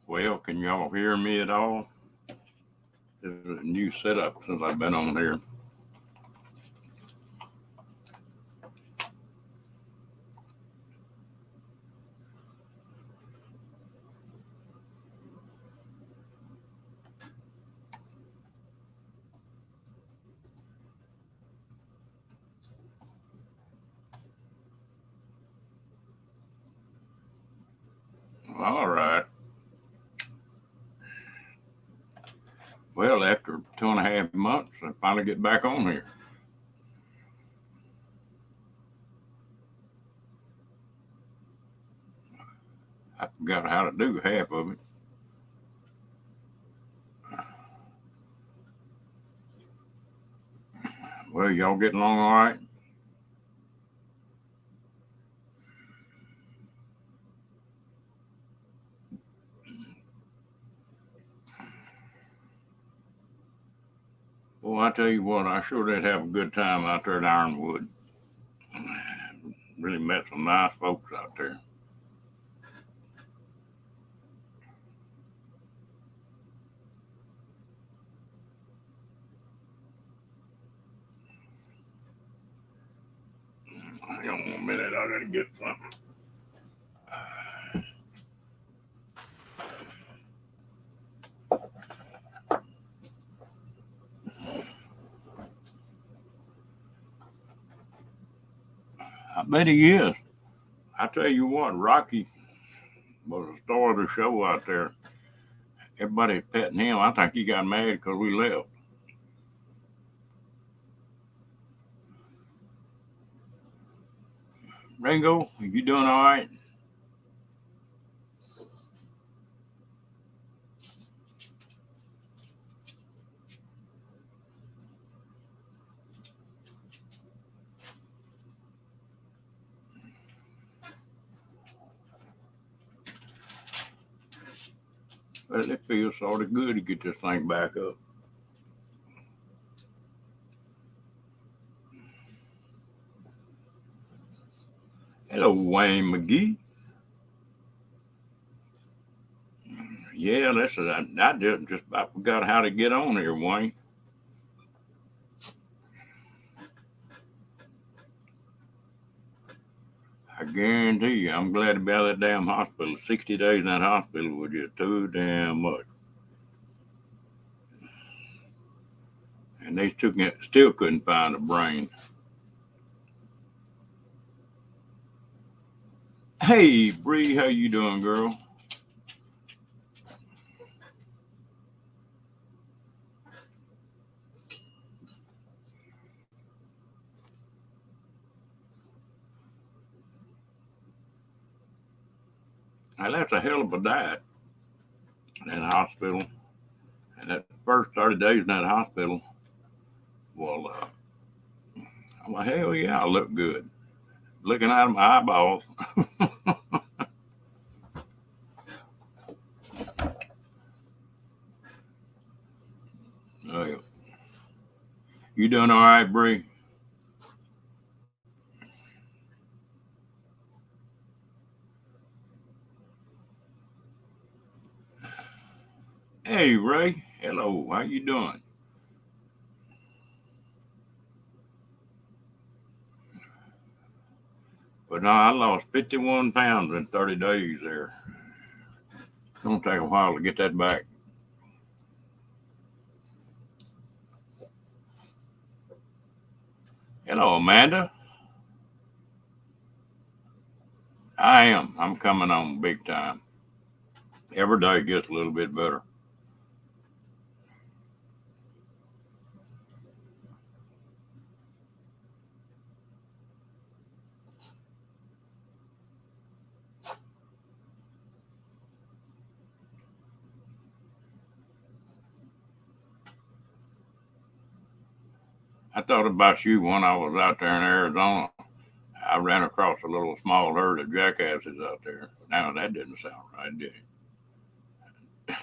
Well, can y'all hear me at all? This is a new setup since I've been on here. All right. Well, after 2.5 months, I finally get back on here. I forgot how to do half of it. Well, y'all getting along all right? Well, I tell you what, I sure did have a good time out there at Ironwood. Really met some nice folks out there. Hang on 1 minute, I gotta get something. I bet he is. I tell you what, Rocky was the star of the show out there. Everybody petting him. I think he got mad because we left. Ringo, you doing all right? Well, it feels sort of good to get this thing back up. Hello, Wayne McGee. Yeah, listen, I just about forgot how to get on here, Wayne. I guarantee you, I'm glad to be out of that damn hospital. 60 days in that hospital was just too damn much. And they still couldn't find a brain. Hey, Bree, how you doing, girl? Now, that's a hell of a diet in that hospital. And that first 30 days in that hospital, well, I'm like, hell yeah, I look good. Looking out of my eyeballs. Oh, yeah. You doing all right, Bree? Hey, Ray. Hello. How you doing? But no, I lost 51 pounds in 30 days there. It's going to take a while to get that back. Hello, Amanda. I am. I'm coming on big time. Every day gets a little bit better. I thought about you when I was out there in Arizona. I ran across a little small herd of jackasses out there. Now that didn't sound right, did it?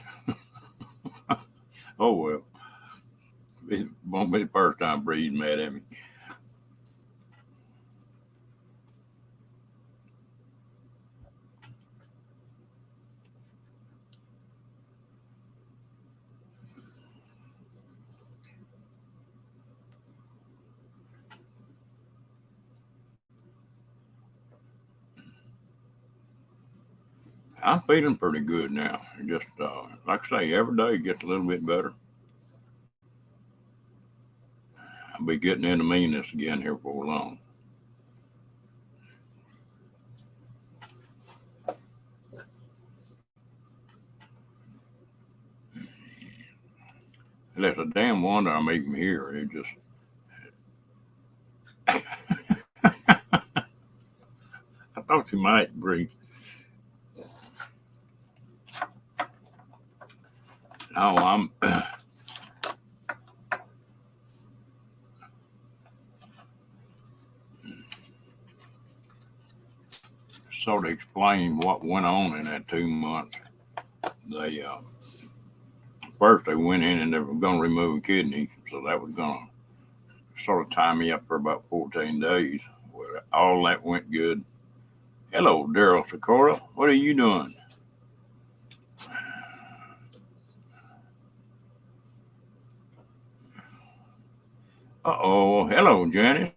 Oh well, it won't be the first time Bree's mad at me. I'm feeling pretty good now. Just like I say, every day gets a little bit better. I'll be getting into meanness again here for long. And it's a damn wonder I'm even here. It just I thought you might breathe. No, I'm sort of explain what went on in that 2 months. They first they went in and they were going to remove a kidney, so that was going to sort of tie me up for about 14 days. Well, all that went good. Hello, Daryl Sikora. What are you doing? Uh-oh. Hello, Janice.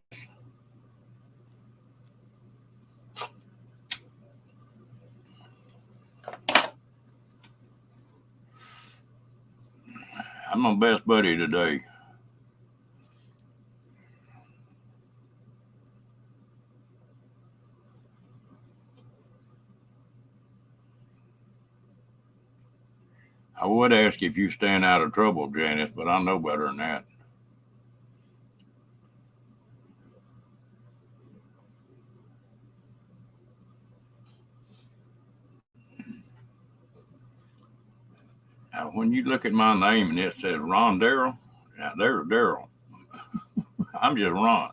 I'm my best buddy today. I would ask if you staying out of trouble, Janice, but I know better than that. Now, when you look at my name and it says Ron Daryl, now there's Daryl. I'm just Ron.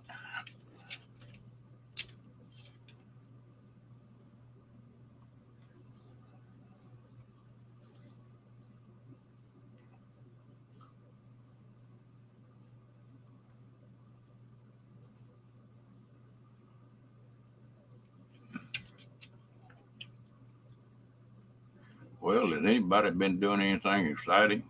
Well, has anybody been doing anything exciting?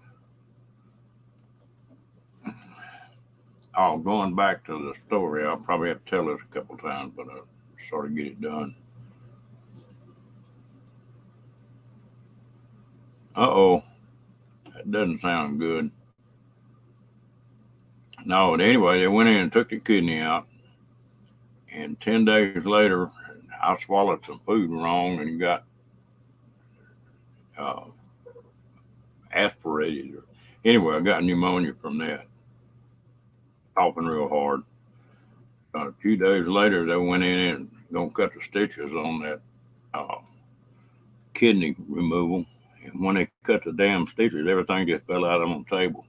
Oh, going back to the story, I'll probably have to tell this a couple times, but I'll sort of get it done. Uh-oh, that doesn't sound good. No, but anyway, they went in and took the kidney out, and 10 days later, I swallowed some food wrong and got uh, aspirated. Anyway, I got pneumonia from that, coughing real hard. A few days later, they went in and gonna cut the stitches on that uh, kidney removal. And when they cut the damn stitches, everything just fell out on the table.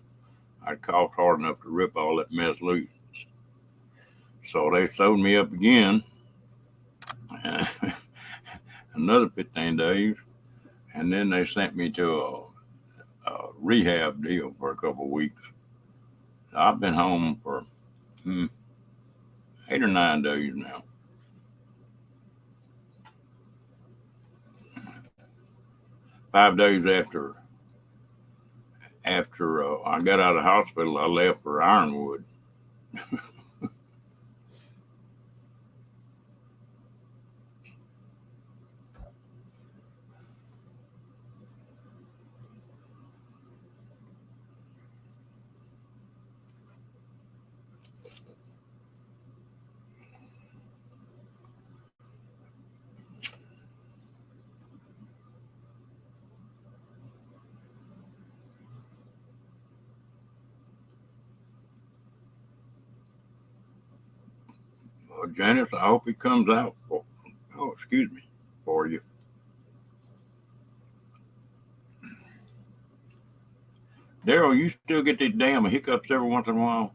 I coughed hard enough to rip all that mess loose. So they sewed me up again, another 15 days, and then they sent me to a rehab deal for a couple of weeks. I've been home for 8 or 9 days now. 5 days after I got out of the hospital, I left for Ironwood. Well, Janice, I hope it comes out. Excuse me, for you. Daryl, you still get these damn hiccups every once in a while?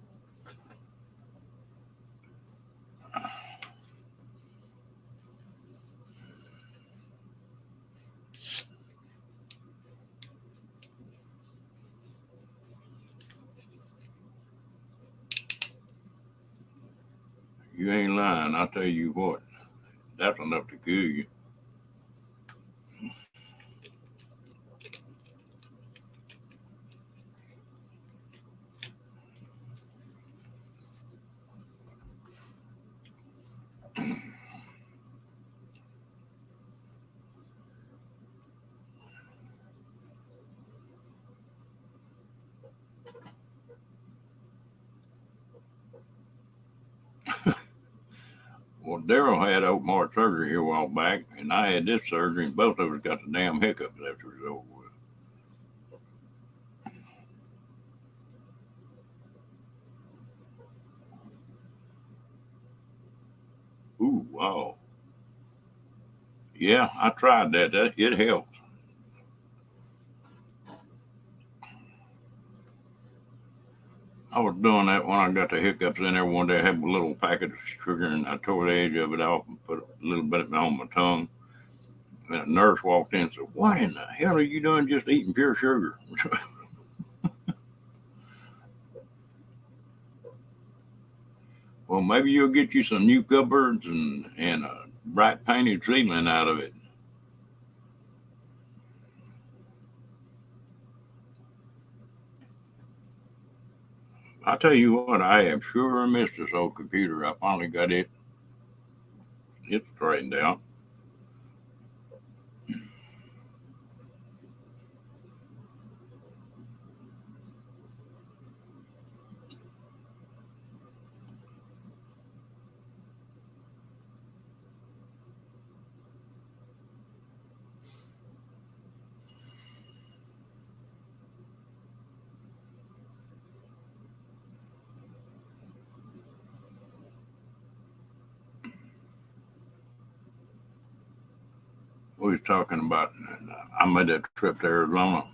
You ain't lying. I'll tell you what, that's enough to kill you. Well, Daryl had open heart surgery here a while back, and I had this surgery, and both of us got the damn hiccups after it was over with. Ooh, wow. Yeah, I tried that. It helped. I was doing that when I got the hiccups in there one day. I had a little packet of sugar, and I tore the edge of it off and put a little bit on my tongue. And a nurse walked in and said, "What in the hell are you doing just eating pure sugar?" Well, maybe you'll get you some new cupboards and a bright painted ceiling out of it. I tell you what, I have sure missed this old computer. I finally got it straightened out. We was talking about. I made that trip to Arizona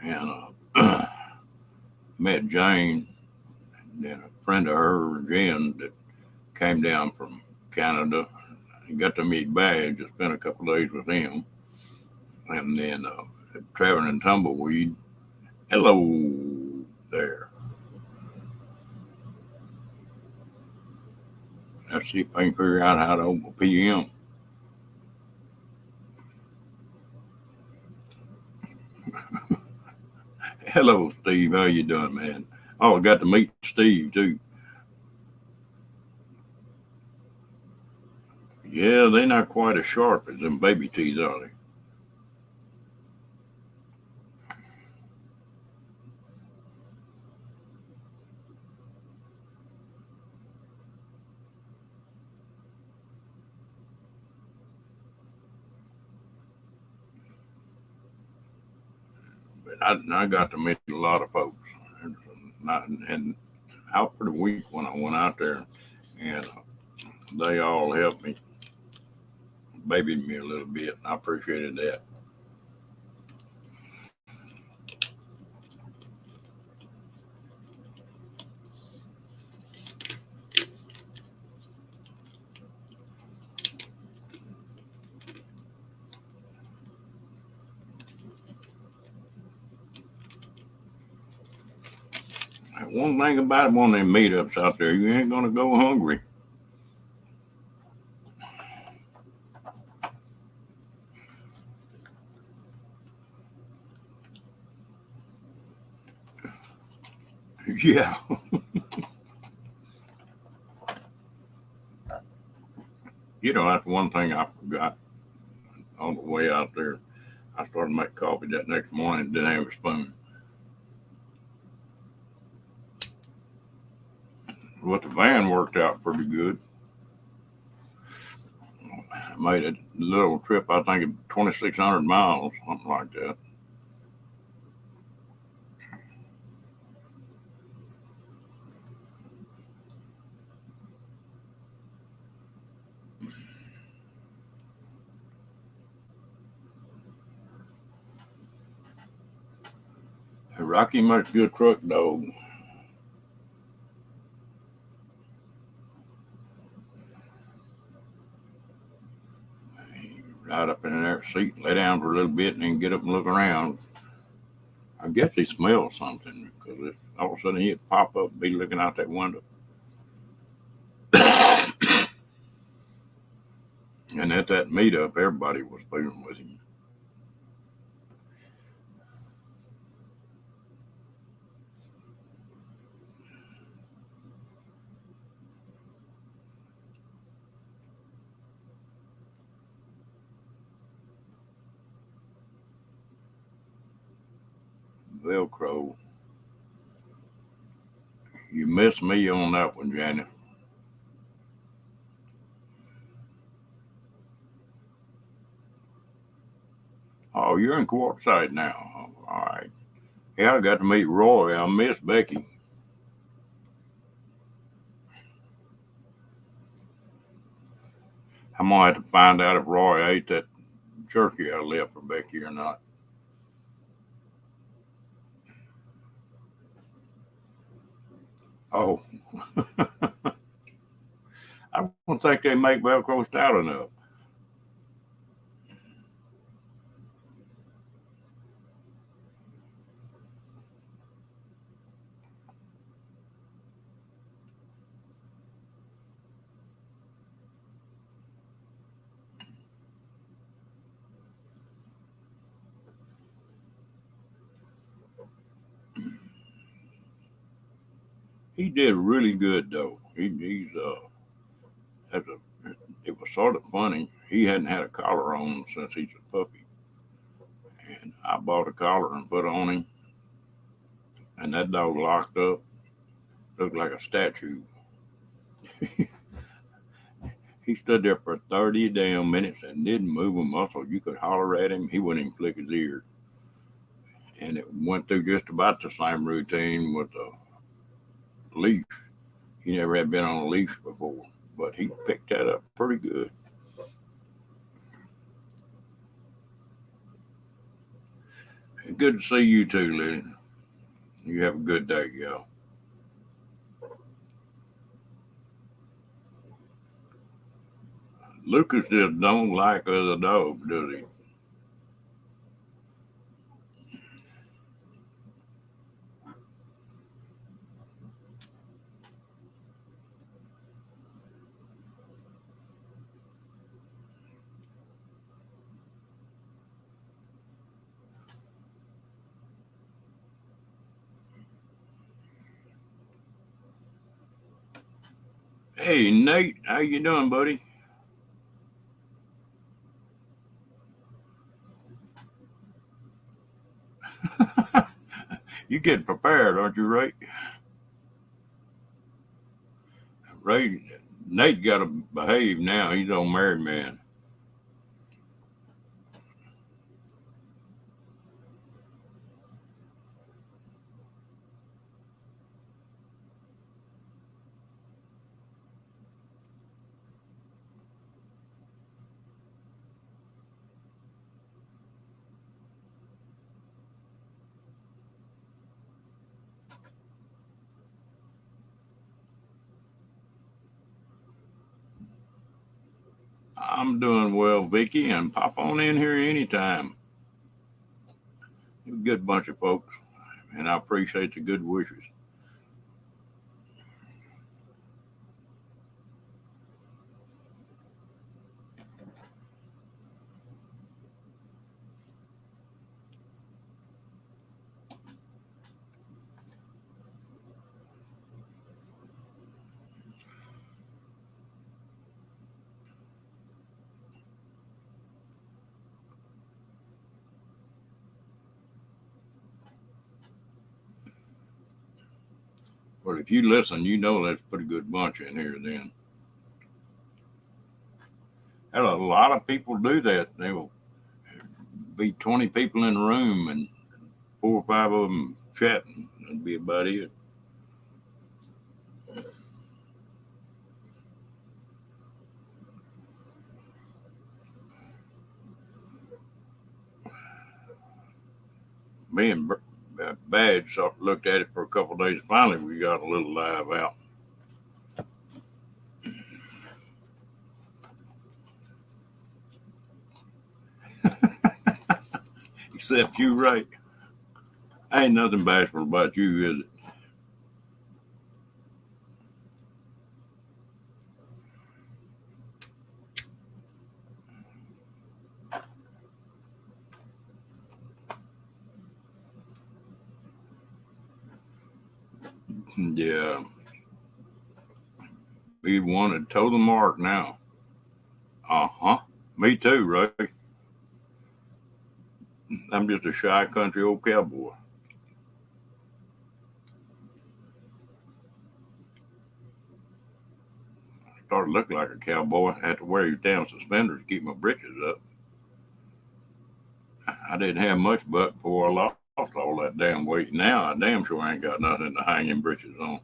and met Jane, and then a friend of her, Jen, that came down from Canada. I got to meet Badge. I spent a couple of days with him, and then traveling in tumbleweed. Hello there. Let's see if I can figure out how to open a PM. Hello, Steve. How you doing, man? Oh, I got to meet Steve too. Yeah, they're not quite as sharp as them baby teeth, are they? But I got to meet a lot of folks, and out for the week when I went out there, and they all helped me, babied me a little bit. I appreciated that. One thing about one of them meetups out there, you ain't gonna go hungry. Yeah. That's one thing I forgot on the way out there. I started making coffee that next morning, didn't have a spoon. But the van worked out pretty good. I made a little trip, I think, of 2,600 miles, something like that. Rocky makes a good truck, dog. Ride up in their seat, lay down for a little bit, and then get up and look around. I guess he smells something because all of a sudden he'd pop up, and be looking out that window. And at that meetup, everybody was fooling with him. Velcro. You missed me on that one, Janet. Oh, you're in Quartzsite now. All right. Yeah, I got to meet Roy. I miss Becky. I'm gonna have to find out if Roy ate that turkey I left for Becky or not. Oh, I don't think they make Velcro stout enough. He did really good though. That's a, it was sort of funny. He hadn't had a collar on since he's a puppy, and I bought a collar and put on him, and that dog locked up, looked like a statue. He stood there for 30 damn minutes and didn't move a muscle. You could holler at him, he wouldn't even flick his ears. And it went through just about the same routine with the leash. He never had been on a leash before, but he picked that up pretty good. Good to see you too, Lenny. You have a good day, y'all. Lucas just don't like other dogs, does he? Hey, Nate, how you doing, buddy? You getting prepared, aren't you, Ray? Ray, Nate got to behave now. He's on married man. I'm doing well, Vicky, and pop on in here anytime. You're a good bunch of folks, and I appreciate the good wishes. But if you listen, you know that's a pretty good bunch in here then. And a lot of people do that. They will be 20 people in the room and 4 or 5 of them chatting. That'd be about it. Me and Badge looked at it for a couple of days. Finally, we got a little live out. Except you, right? Ain't nothing bashful about you, is it? Yeah, we wanted to toe the mark now. Uh huh. Me too, right? I'm just a shy country old cowboy. Started looking like a cowboy. I had to wear these damn suspenders to keep my britches up. I didn't have much butt before I lost all that damn weight. Now I damn sure ain't got nothing to hang in britches on.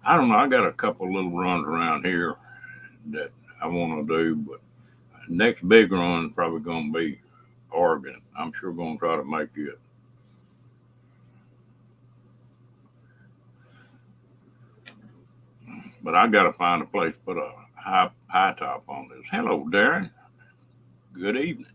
I don't know. I got a couple little runs around here that I want to do, but next big run is probably going to be Oregon. I'm sure going to try to make it. But I got to find a place to put a high top on this. Hello, Darren. Good evening.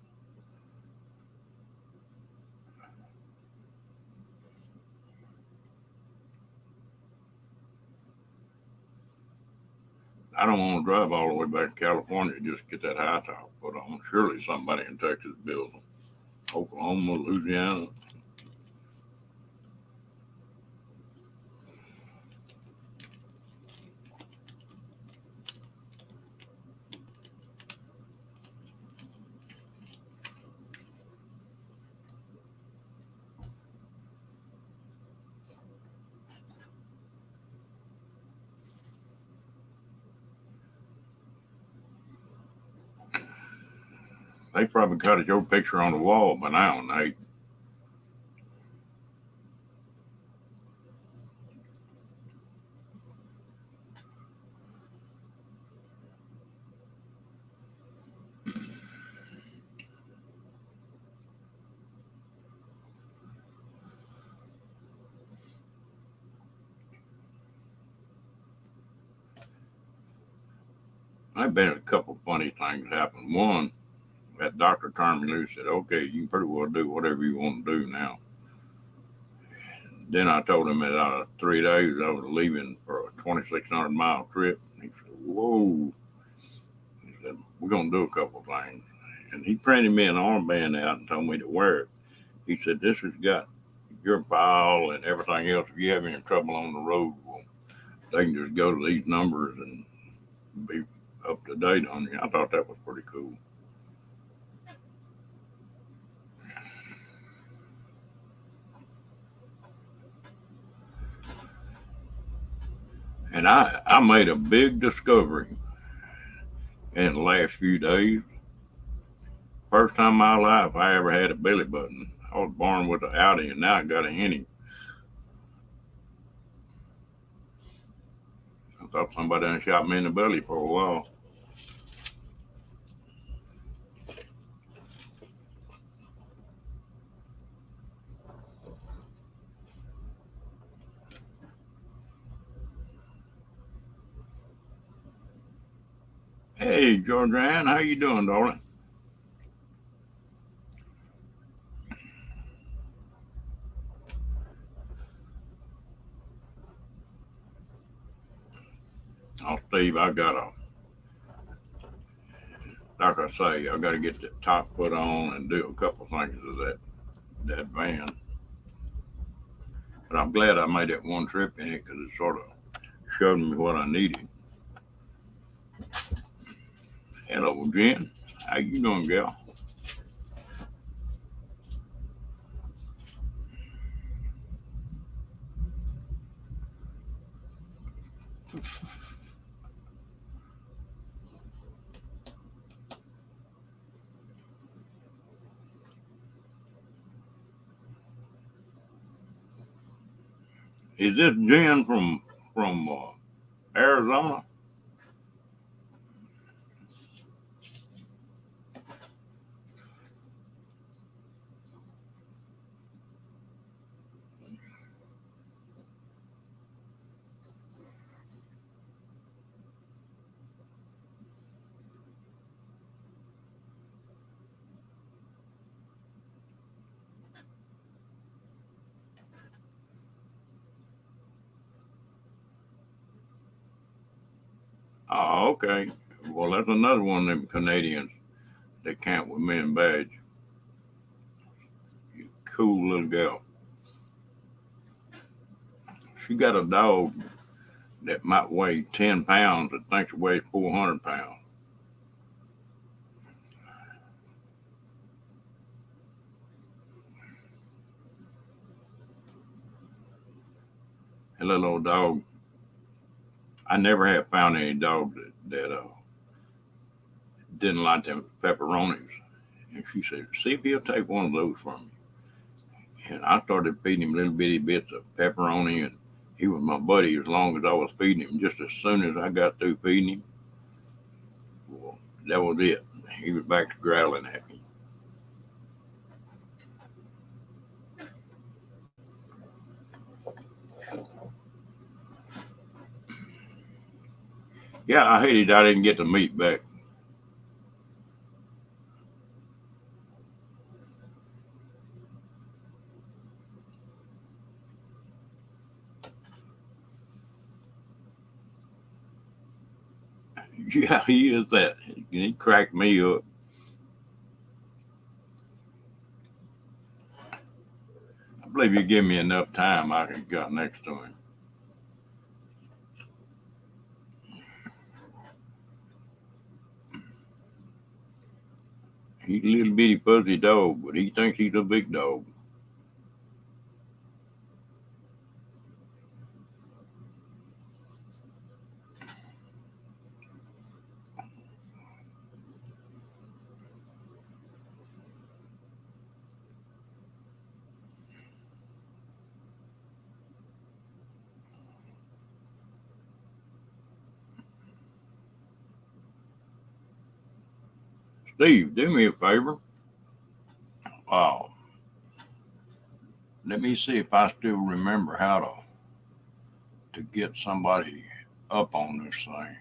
I don't want to drive all the way back to California just to get that high top put on. Surely somebody in Texas builds them. Oklahoma, Louisiana. They probably got your picture on the wall by now, Nate. I've been a couple funny things happen. One, that doctor turned me loose, said, "Okay, you can pretty well do whatever you want to do now." Then I told him that out of 3 days I was leaving for a 2,600-mile trip. And he said, "Whoa." He said, "We're going to do a couple things." And he printed me an armband out and told me to wear it. He said, "This has got your file and everything else. If you have any trouble on the road, well, they can just go to these numbers and be up to date on you." I thought that was pretty cool. And I made a big discovery in the last few days. First time in my life I ever had a belly button. I was born with an outie and now I got a henny. I thought somebody done shot me in the belly for a while. Hey, Georgianne, how you doing, darling? Oh, Steve, I got a, like I say, I got to get the top put on and do a couple things to that van. But I'm glad I made that one trip in it because it sort of showed me what I needed. Hello, Jen. How you doing, gal? Is this Jen from Arizona? Oh, okay. Well, that's another one of them Canadians that camp with me in Badge. Cool little gal. She got a dog that might weigh 10 pounds that thinks it weighs 400 pounds. little old dog. I never have found any dog that didn't like them pepperonis. And she said, "See if he'll take one of those from me." And I started feeding him little bitty bits of pepperoni, and he was my buddy as long as I was feeding him. Just as soon as I got through feeding him, well, that was it. He was back to growling at me. Yeah, I hated I didn't get the meat back. Yeah, he is that. He cracked me up. I believe you give me enough time, I could got next to him. He's a little bitty fuzzy dog, but he thinks he's a big dog. Steve, do me a favor. Oh, let me see if I still remember how to get somebody up on this thing.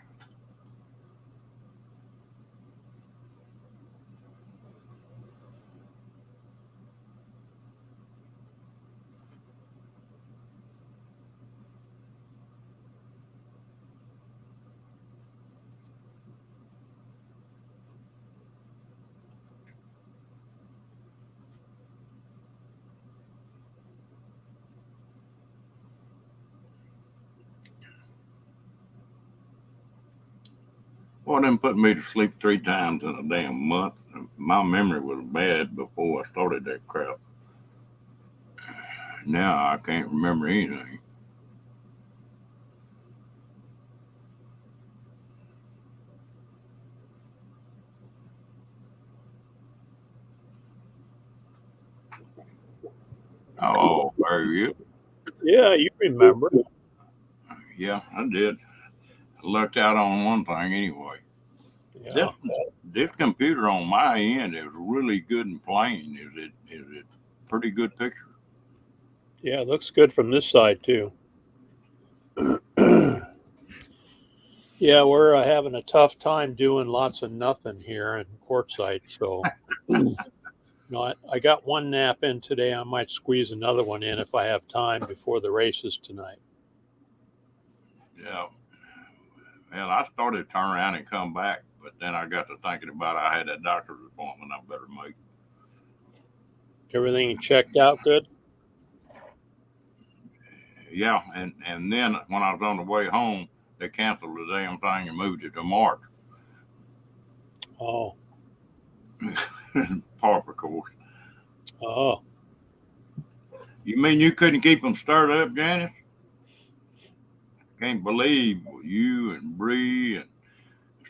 Well, them put me to sleep 3 times in a damn month. My memory was bad before I started that crap. Now I can't remember anything. Oh, there you. Yeah, you remember. Yeah, I did. I lucked out on one thing anyway. This Yeah. this computer on my end is really good and plain. Is it pretty good picture? Yeah, it looks good from this side too. Yeah, we're having a tough time doing lots of nothing here in Quartzsite. So, I got one nap in today. I might squeeze another one in if I have time before the races tonight. Yeah. Well, I started to turn around and come back, but then I got to thinking about I had that doctor's appointment I better make. Everything checked out good? Yeah, and then when I was on the way home, they canceled the damn thing and moved it to March. Oh, Park, of course. oh, You mean you couldn't keep them stirred up, Janice? Can't believe you and Bree and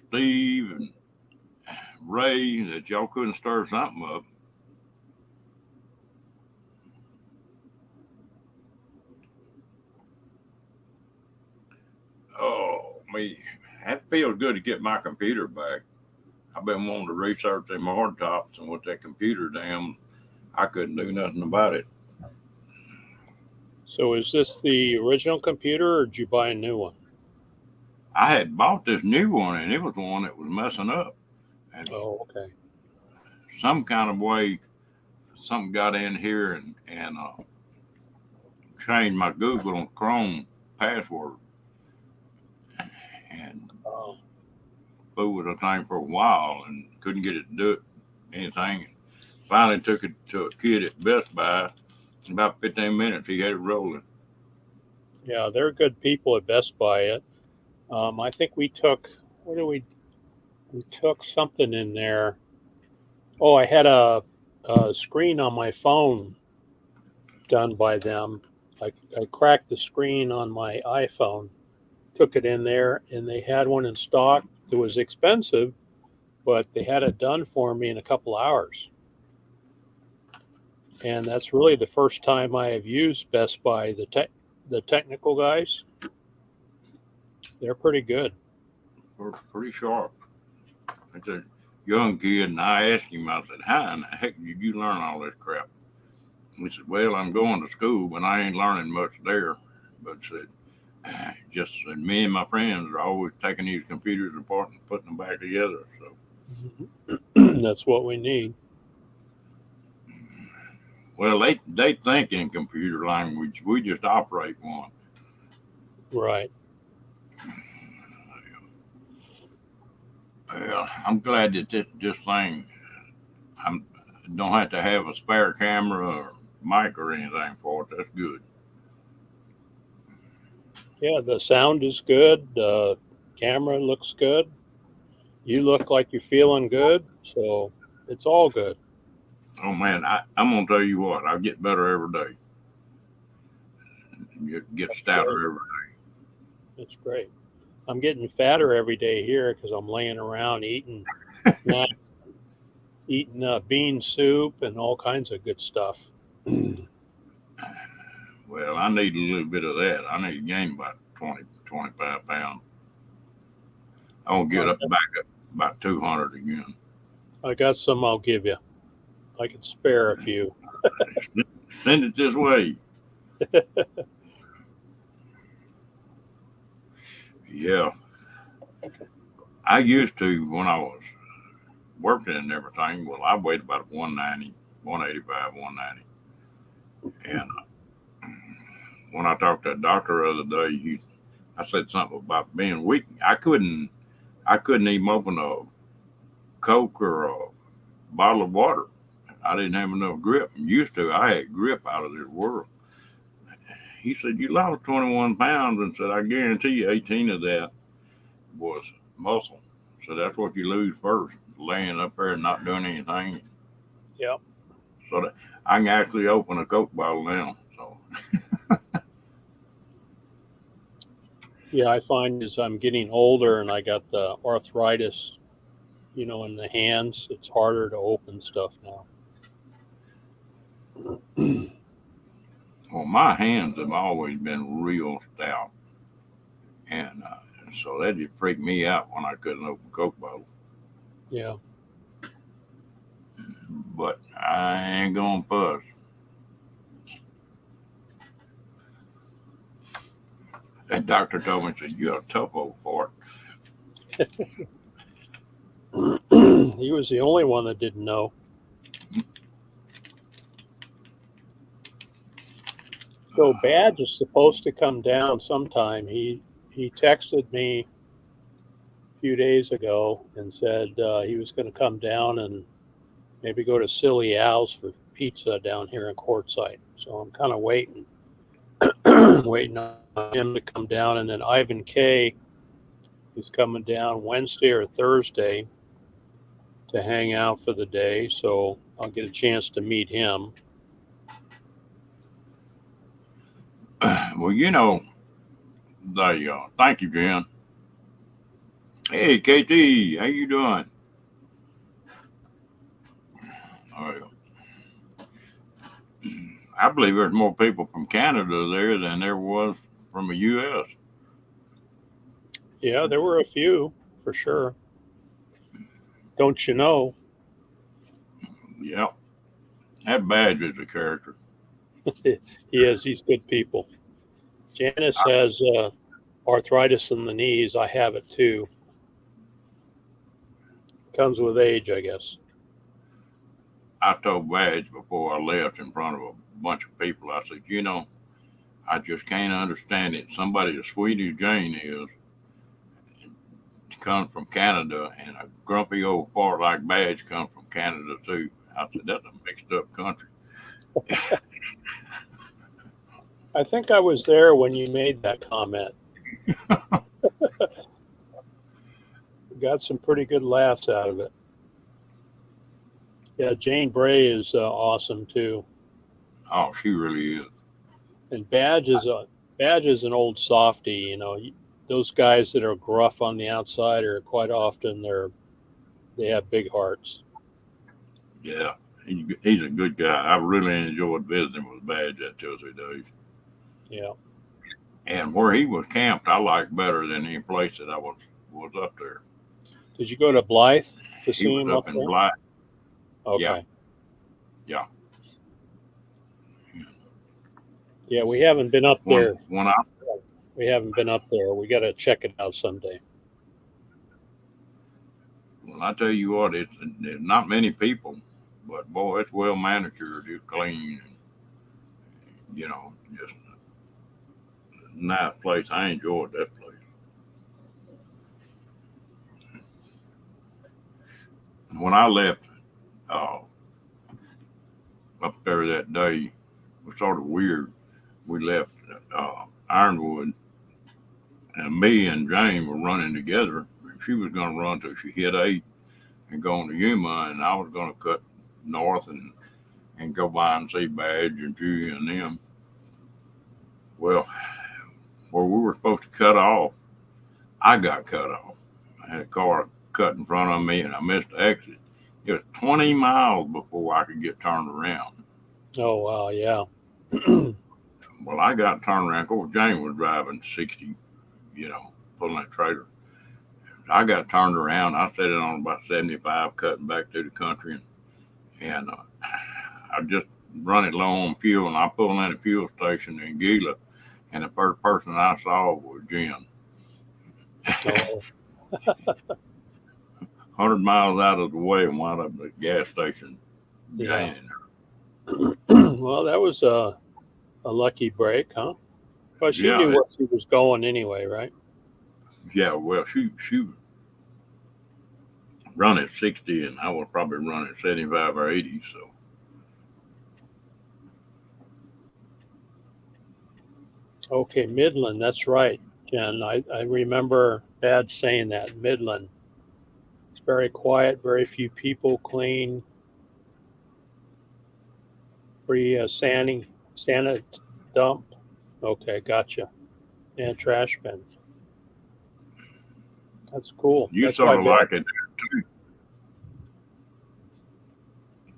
Steve and Ray that y'all couldn't stir something up. Oh, me. That feels good to get my computer back. I've been wanting to research them hard tops, and with that computer damn, I couldn't do nothing about it. so is this the original computer or did you buy a new one? I had bought this new one, and it was the one that was messing up. And Oh, okay. some kind of way, something got in here and changed my Google and Chrome password and Oh, fooled with the thing for a while and couldn't get it to do anything. Finally took it to a kid at Best Buy. In about 15 minutes, he had it rolling. yeah, they're good people at Best Buy. I think we took, what did we took something in there. Oh, I had a screen on my phone done by them. I cracked the screen on my iPhone, took it in there, and they had one in stock. It was expensive, but they had it done for me in a couple hours. And that's really the first time I have used Best Buy. The technical guys, they're pretty good. Works pretty sharp. It's a young kid, and I asked him, I said, how in the heck did you learn all this crap? He said, well, I'm going to school, but I ain't learning much there. But said, just said, me and my friends are always taking these computers apart and putting them back together. So That's what we need. well, they think in computer language. We just operate one. Right. Well, I'm glad that this thing I don't have to have a spare camera or mic or anything for it. That's good. Yeah, the sound is good. The camera looks good. You look like you're feeling good. So it's all good. Oh man, I'm gonna tell you what. I get better every day. Get That's stouter great. every day. That's great. I'm getting fatter every day here because I'm laying around eating snacks, eating bean soup and all kinds of good stuff. Well, I need a little bit of that. I need to gain about 20, 25 pounds. I won't get I up back up about 200 again. I got some I'll give you. I can spare a few. Send it this way. Yeah. I used to when I was working and everything. Well, I weighed about 190, 185, 190. And when I talked to a doctor the other day, I said something about being weak. I couldn't even open a Coke or a bottle of water. I didn't have enough grip. Used to, I had grip out of this world. He said, you lost 21 pounds, and said, I guarantee you 18 of that was muscle. So that's what you lose first, laying up there and not doing anything. Yep. So that I can actually open a Coke bottle now. So Yeah, I find as I'm getting older and I got the arthritis, in the hands, it's harder to open stuff now. well, my hands have always been real stout, and so that just freaked me out when I couldn't open Coke bottle. Yeah. But I ain't gonna fuss. That doctor told me, said, you're a tough old fart. He was the only one that didn't know. So Badge is supposed to come down sometime. He texted me a few days ago and said he was going to come down and maybe go to Silly Al's for pizza down here in Quartzsite. So I'm kind of waiting, waiting on him to come down, and then Ivan K is coming down Wednesday or Thursday to hang out for the day. So I'll get a chance to meet him. Well, thank you, Jen. Hey, KT, how you doing? Uh, I believe there's more people from Canada there than there was from the U.S. Yeah, there were a few for sure. Don't you know? Yep, that Badge is a character. He is. He's good people. Janice has arthritis in the knees. I have it too. Comes with age, I guess. I told Badge before I left in front of a bunch of people, I said, I just can't understand it. Somebody as sweet as Jane is, comes from Canada, and a grumpy old fart like Badge comes from Canada too. I said, that's a mixed up country. I think I was there when you made that comment. Got some pretty good laughs out of it. Yeah, Jane Bray is awesome too. Oh, she really is. And Badge is an old softy. Those guys that are gruff on the outside are quite often they have big hearts. Yeah, he's a good guy. I really enjoyed visiting with Badge that 2 or 3 days. Yeah. And where he was camped, I liked better than any place that I was up there. Did you go to Blythe to He see was him up up in there? Black. Yeah, Okay. yeah. Yeah, we haven't been up When there. when I We haven't been up there. We got to check it out someday. Well, I tell you what, there's not many people, but boy, it's well manicured, it's clean, just a nice place. I enjoyed that place. When I left uh, up there that day, it was sort of weird. We left Ironwood, and me and Jane were running together. She was going to run till she hit 8 and go on to Yuma, and I was going to cut north and go by and see Badge and Judy and them. Well, where we were supposed to cut off, I got cut off. I had a car cut in front of me and I missed the exit. It was 20 miles before I could get turned around. Oh wow, yeah. Well, I got turned around. Of course, Jane was driving 60, pulling that trailer. I got turned around. I set it on about 75, cutting back through the country. And I just run it low on fuel, and I pulled in a fuel station in Gila. And the first person I saw was Jen. Oh 100 miles out of the way and wound up at the gas station yeah. gaining her. Well, that was a lucky break, huh? But she Yeah, knew where she was going anyway, right? yeah. Well, she run at 60, and I was probably running at 75 or 80. So Okay, Midland. That's right, Jen. I remember Dad saying that Midland. It's very quiet, very few people, clean, free Santa dump. Okay, gotcha. And trash bins. That's cool. you That's sort why of Dad. like it there too.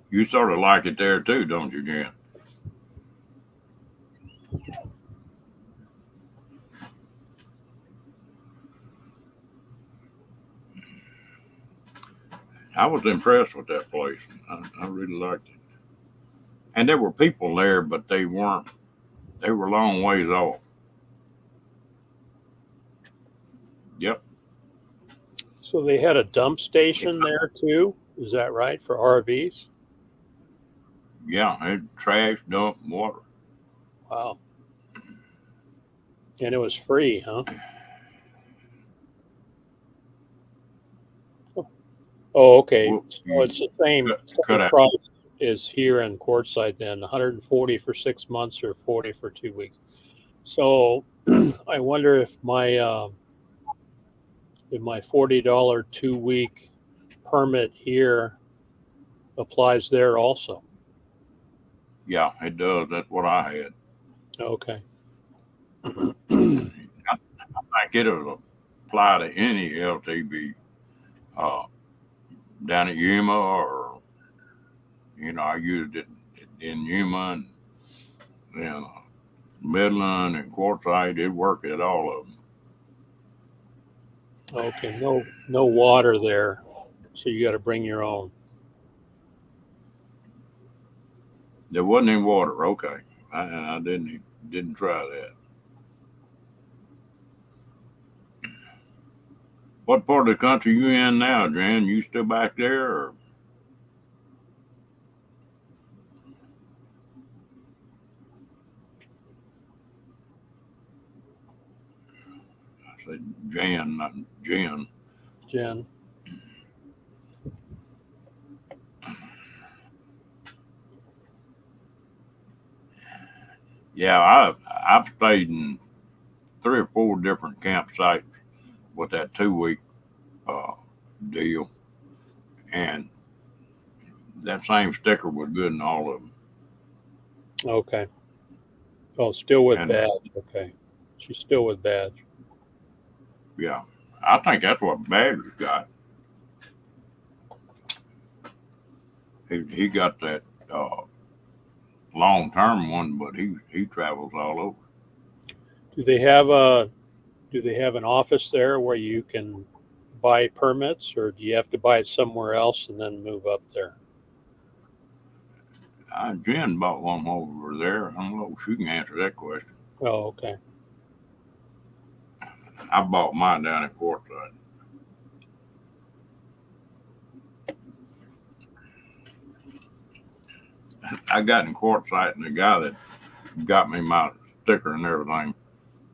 You sort of like it there too, don't you, Jen? I was impressed with that place. I really liked it. And there were people there, but they weren't. They were a long ways off. Yep. So they had a dump station there too. Is that right for RVs? Yeah. It trash, dump, water. Wow. And it was free, huh? Oh, okay. Whoops. So it's the same Cut out. price as here in Quartzsite then, 140 for 6 months or 40 for 2 weeks. So I wonder if my $40 2 week permit here applies there also. Yeah, it does. That's what I had. Okay. I think it'll apply to any LTV uh, down at Yuma, or I used it in Yuma and then Midland and Quartzsite. It worked at all of them. Okay. No water there, so you got to bring your own. There wasn't any water. Okay, I didn't try that. What part of the country you in now, Jan? You still back there, or I said Jan, not Jen. Jen. Yeah, I've stayed in 3 or 4 different campsites with that 2 week uh, deal, and that same sticker was good in all of them. Okay. Oh, still with And Badge. Okay. She's still with Badge. yeah, I think that's what Badger's got. He got that uh, long term one, but he travels all over. Do they have a do they have an office there where you can buy permits, or do you have to buy it somewhere else and then move up there? Jen bought one over there. I don't know if she can answer that question. Oh, okay. I bought mine down in Quartzsite. I got in Quartzsite, and the guy that got me my sticker and everything,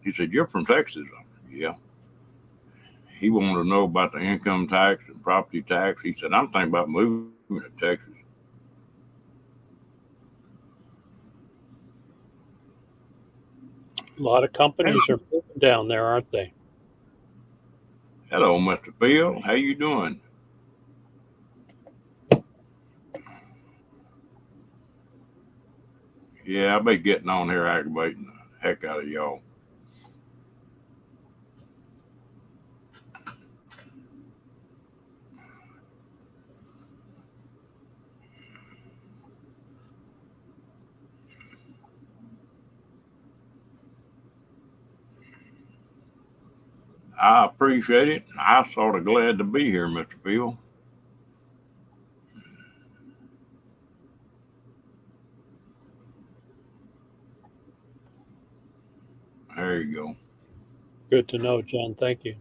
he said, "You're from Texas?" Yeah. He wanted to know about the income tax and property tax. He said, "I'm thinking about moving to Texas." A lot of companies are moving down there, aren't they? Hello, Mr. Phil. How you doing? Yeah, I be getting on here aggravating the heck out of y'all. I appreciate it. I'm sort of glad to be here, Mr. Phil. There you go. Good to know, John. Thank you.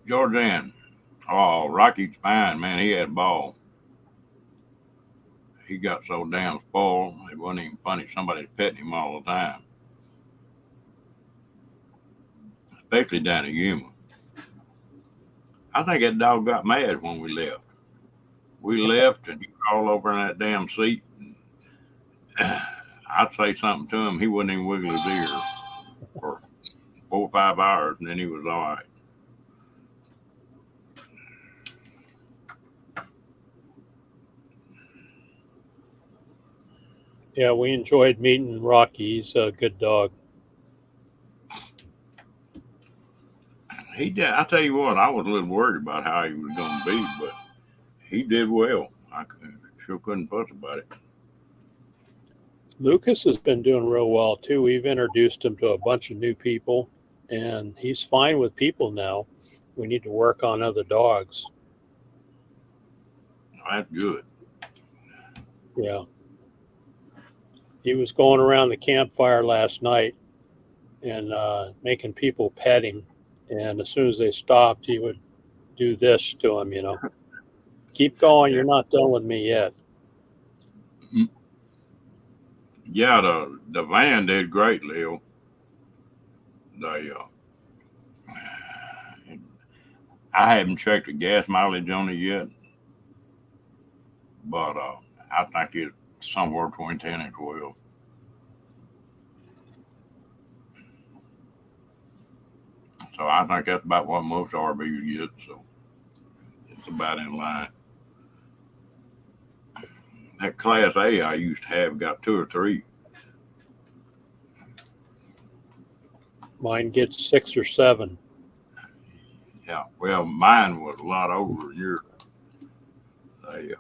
Jordan. Oh, Rocky's fine, man. He had a ball. He got so damn spoiled, it wasn't even funny. Somebody petting him all the time, especially down at Yuma. I think that dog got mad when we left. We left and he crawled over in that damn seat. I'd say something to him, he wouldn't even wiggle his ear for 4 or 5 hours, and then he was all right. Yeah, we enjoyed meeting Rocky. He's a good dog. He did. I tell you what, I was a little worried about how he was going to be, but he did well. Sure couldn't fuss about it. Lucas has been doing real well too. We've introduced him to a bunch of new people, and he's fine with people now. We need to work on other dogs. That's good. Yeah. He was going around the campfire last night and making people pet him. And as soon as they stopped, he would do this to him, Keep going. Yeah, You're not done with me yet. yeah. The van did great, Leo. They I haven't checked the gas mileage on it yet, but I think it's somewhere between 10 and 12. So I think that's about what most RVs get. So it's about in line. That Class A I used to have got 2 or 3. Mine gets 6 or 7. Yeah. Well, mine was a lot over yours. They,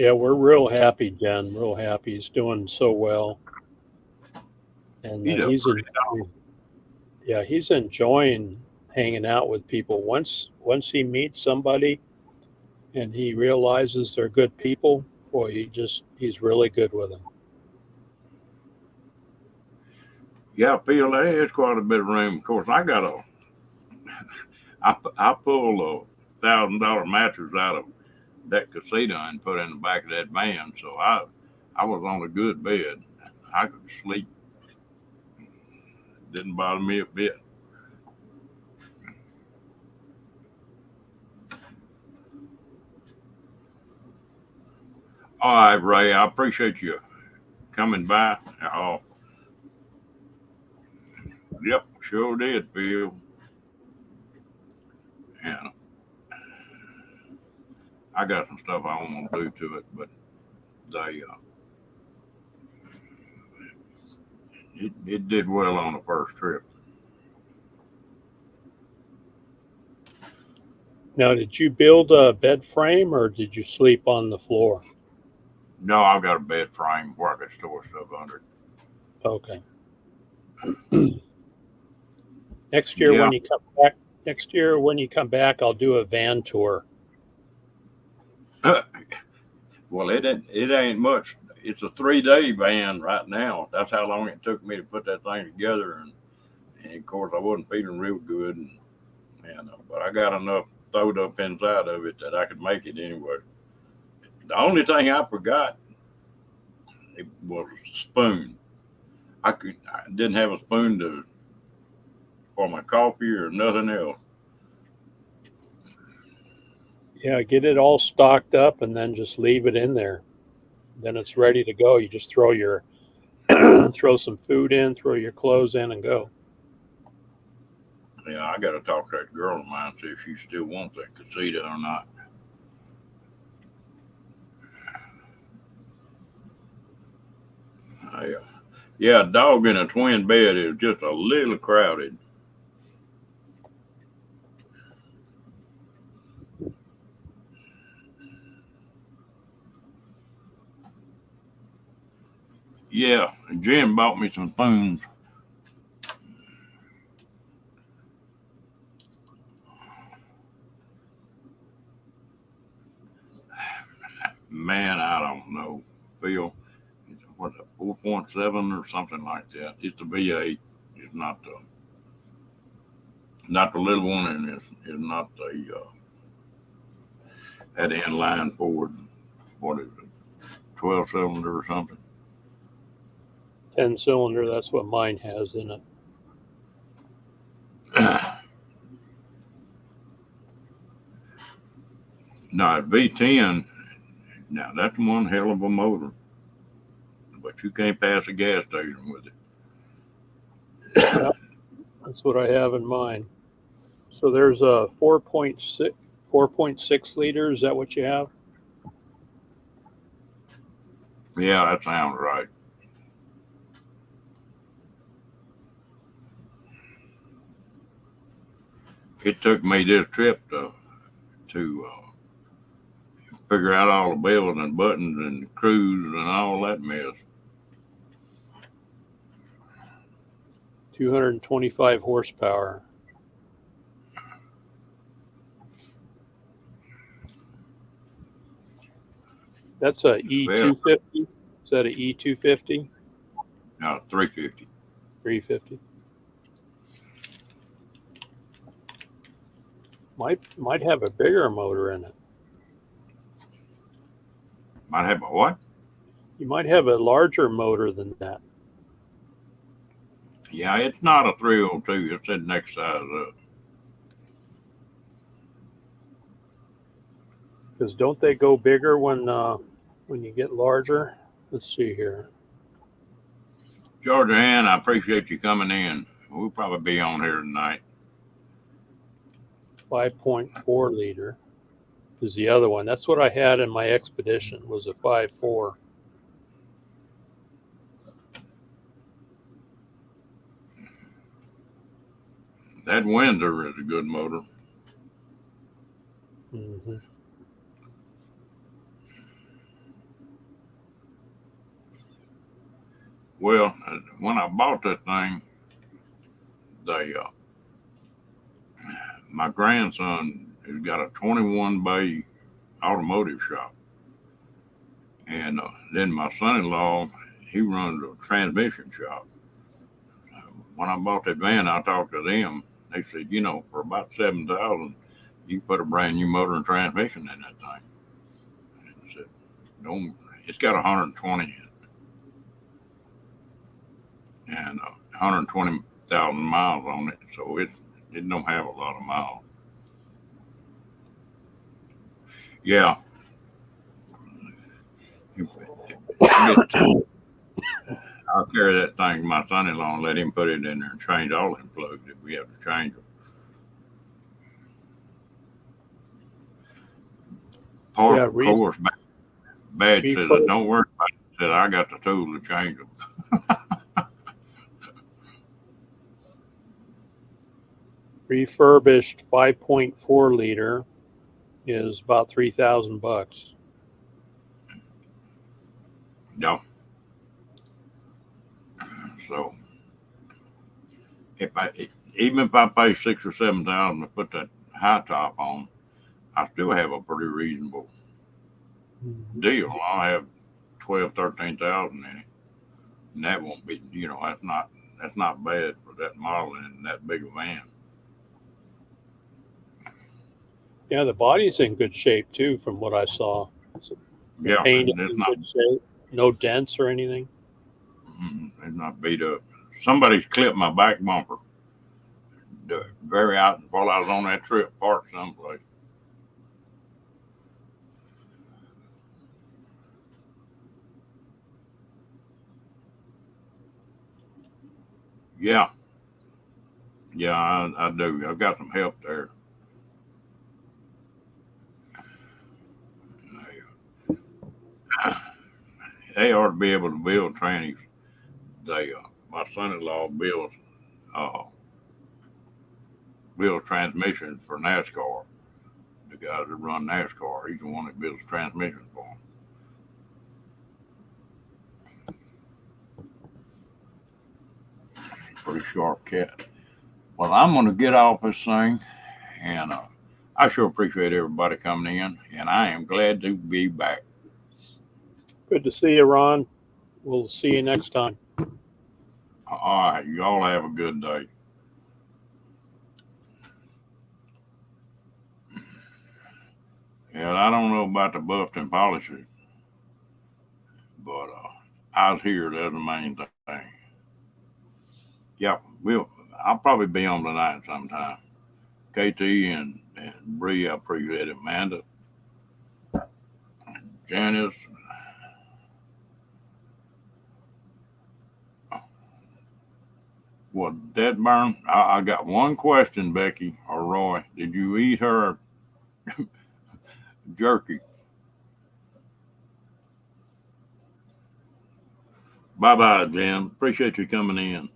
Yeah, we're real happy, Jen. Real happy. He's doing so well, and he does pretty. he's enjoying hanging out with people. Once he meets somebody and he realizes they're good people, boy, he's really good with them. Yeah, I feel there is quite a bit of room. Of course, I pulled $1,000 mattress out of that casita and put it in the back of that van, so I was on a good bed. I could sleep. Didn't bother me a bit. All right, Ray. I appreciate you coming by. Yep, sure did, Phil. And I got some stuff I want to do to it, but they it did well on the first trip. Now, did you build a bed frame or did you sleep on the floor? No, I've got a bed frame where I could store stuff under it. Okay. Next year Yeah. when you come back, I'll do a van tour. Well, it ain't much. It's a 3 day van right now. That's how long it took me to put that thing together, and of course I wasn't feeling real good, and but I got enough throwed up inside of it that I could make it anyway. The only thing I forgot it was a spoon. I didn't have a spoon for my coffee or nothing else. Yeah, get it all stocked up and then just leave it in there. Then it's ready to go. You just throw your throw some food in, throw your clothes in, and go. Yeah, I got to talk to that girl of mine see if she still wants that casita or not. Yeah, a dog in a twin bed is just a little crowded. Yeah, Jim bought me some spoons. Man, I don't know. Phil, what's it, 4.7 or something like that. It's the V8. It's not the little one, and it's not the that inline Ford. What is it? 12 cylinder or something. 10-cylinder. That's what mine has in it. No, V10. Now that's one hell of a motor, but you can't pass a gas station with it. Yep, that's what I have in mine. So there's a 4.6 liter. Is that what you have? Yeah, that sounds right. It took me this trip to figure out all the bells and buttons and cruise and all that mess. 225 horsepower. That's a Well, E250. Is that a E250? no, 350. 350. Might have a bigger motor in it. Might have a what? You might have a larger motor than that. Yeah, it's not a 302. It's that next size up. Because don't they go bigger when you get larger? Let's see here. Georgia Ann, I appreciate you coming in. We'll probably be on here tonight. 5.4 liter is the other one. That's what I had in my Expedition was a 5.4. That Windsor is a good motor. Mm-hmm. Well, when I bought that thing, they my grandson has got a 21 bay automotive shop, and then my son-in-law he runs a transmission shop. When I bought that van, I talked to them. They said, for about 7,000, you can put a brand new motor and transmission in that thing. And I said, don't. It's got 120 in it and 120,000 miles on it, so it don't have a lot of miles. Yeah, I'll carry that thing to my son-in-law and let him put it in there and change all them plugs if we have to change them. Park, Yeah, of course, Badge says, don't worry about it. He said, I got the tool to change them. refurbished 5.4 liter is about $3,000. Yeah. So even if I pay $6,000 or $7,000 to put that high top on, I still have a pretty reasonable deal. I'll have 12,000, 13,000 in it, and that won't be. That's not bad for that model and that big a van. Yeah, the body's in good shape too, from what I saw. The paint is in good shape. No dents or anything. It's not beat up. Somebody's clipped my back bumper very out while I was on that trip, parked someplace. Yeah, I do. I've got some help there. They ought to be able to build trannies. My son-in-law builds transmissions for NASCAR. The guys that run NASCAR, he's the one that builds transmissions for them. Pretty sharp cat. Well, I'm going to get off this thing, and I sure appreciate everybody coming in, and I am glad to be back. Good to see you, Ron. We'll see you next time. All right, you all have a good day. Yeah, I don't know about the buffed and polishes, but I was here. That's the main thing. Yeah, I'll probably be on tonight sometime. KT and Bree, I appreciate it. Amanda, Janice. Well, Dead Burn, I got one question, Becky or Roy. Did you eat her jerky? Bye-bye, Jim. Appreciate you coming in.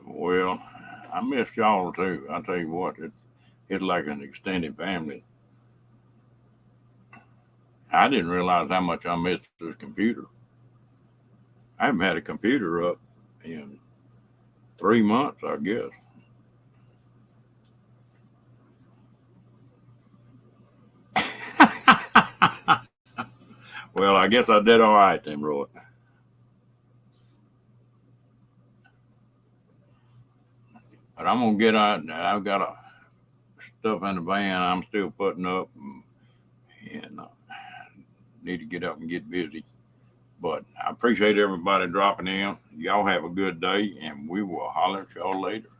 Well, I missed y'all too. I tell you what, it's like an extended family. I didn't realize how much I missed this computer. I haven't had a computer up in 3 months, I guess. Well, I guess I did all right then, Roy. But I'm gonna get out. I've got stuff in the van. I'm still putting up, and need to get up and get busy. But I appreciate everybody dropping in. Y'all have a good day, and we will holler at y'all later.